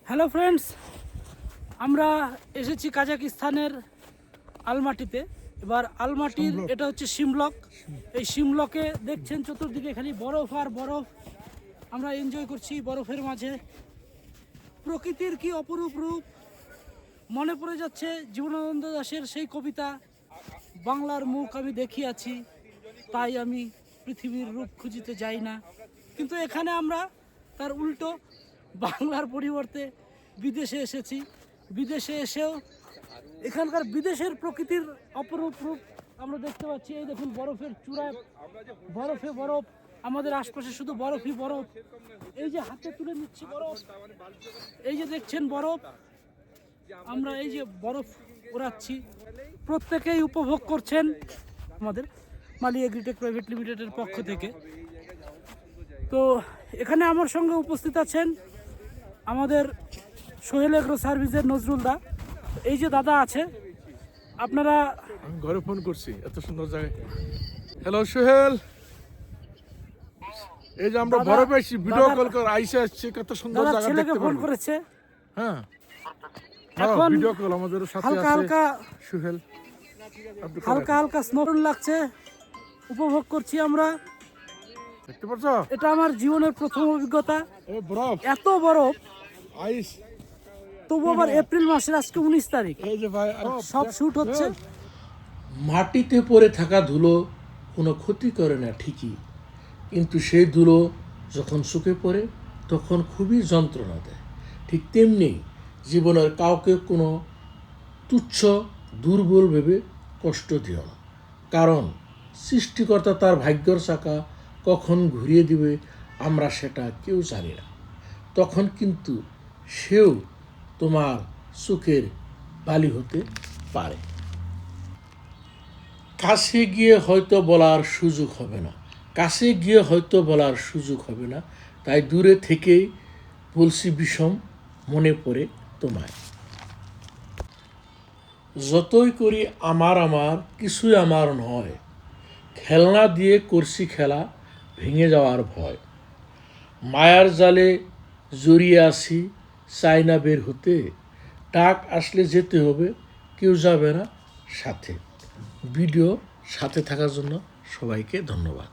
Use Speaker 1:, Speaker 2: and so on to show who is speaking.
Speaker 1: Hello friends, আমরা এসেছি কাজাকিস্তানের আলমাটিতে। এবার আলমাটির এটা হচ্ছে সিমলক। এই সিমলকে দেখছেন চতুর্দিকে খালি বরফ আর বরফ। আমরা এনজয় করছি বরফের মাঝে। প্রকৃতির কি অপরূপ রূপ! মনে পড়ে যাচ্ছে জীবনানন্দ দাশের সেই কবিতা, বাংলার মুখ আমি দেখিয়াছি, তাই আমি পৃথিবীর রূপ খুঁজিতে যাই না। কিন্তু এখানে আমরা তার উল্টো, বাংলার পরিবর্তে বিদেশে এসেছি। বিদেশে এসেও এখানকার বিদেশের প্রকৃতির অপরূপ রূপ আমরা দেখতে পাচ্ছি। এই দেখুন, বরফের চূড়ায় বরফে বরফ, আমাদের আশপাশে শুধু বরফই বরফ। এই যে হাতে তুলে নিচ্ছি বরফ, এই যে দেখছেন বরফ, আমরা এই যে বরফ ওড়াচ্ছি, প্রত্যেকেই উপভোগ করছেন আমাদের মালি এগ্রিটেক প্রাইভেট লিমিটেডের পক্ষ থেকে। তো এখানে আমার সঙ্গে উপস্থিত আছেন আমাদের সোহেল এগ্রো সার্ভিসের নজরুল দা। এই যে দাদা আছে, আপনারা
Speaker 2: আমি ঘরে ফোন করছি, এত সুন্দর জায়গায়। হ্যালো সোহেল, এই যে আমরা বড় পেয়েছি, ভিডিও কল করে আইসে আসছে, কত সুন্দর
Speaker 1: দাদা
Speaker 2: জায়গা
Speaker 1: ছেলেকে
Speaker 2: দেখতে
Speaker 1: ফোন
Speaker 2: পারবে।
Speaker 1: করেছে।
Speaker 2: হ্যাঁ,
Speaker 1: এখন
Speaker 2: ভিডিও কল আমাদের সাথে
Speaker 1: হালকা
Speaker 2: আছে
Speaker 1: হালকা
Speaker 2: সোহেল।
Speaker 1: হালকা হালকা স্নোডন লাগছে, উপভোগ করছি আমরা।
Speaker 2: দেখতে পাচ্ছ?
Speaker 1: এটা আমার জীবনের প্রথম অভিজ্ঞতা।
Speaker 2: এই বরফ,
Speaker 1: এত বরফ,
Speaker 2: আইস।
Speaker 1: তবু আবার এপ্রিল মাসের আজকে 19 তারিখ,
Speaker 2: এই যে ভাই,
Speaker 1: সব শুট হচ্ছে।
Speaker 3: মাটিতে পড়ে থাকা ধুলো কোনো ক্ষতি করে না ঠিকই, কিন্তু সেই ধুলো যখন শুকে পড়ে তখন খুবই যন্ত্রণা দেয়। ঠিক তেমনি জীবনের কাউকে কোনো তুচ্ছ দুর্বল ভেবে কষ্ট দিও না, কারণ সৃষ্টিকর্তা তার ভাগ্যের চাকা কখন ঘুরিয়ে দিবে আমরা সেটা কেউ জানি না। তখন কিন্তু সেও তোমার সুখের বালি হতে পারে। কাছে গিয়ে হয়তো বলার সুযোগ হবে না, তাই দূরে থেকেই বলছি বিষম মনে পড়ে তোমায়। যতই করি আমার কিছুই আমার নয়, খেলনা দিয়ে করছি খেলা, ভেঙে যাওয়ার ভয়। মায়ার জালে জড়িয়ে আছি, চাই না বের হতে, ডাক আসলে যেতে হবে, কেউ যাবে না সাথে। ভিডিও সাথে থাকার জন্য সবাইকে ধন্যবাদ।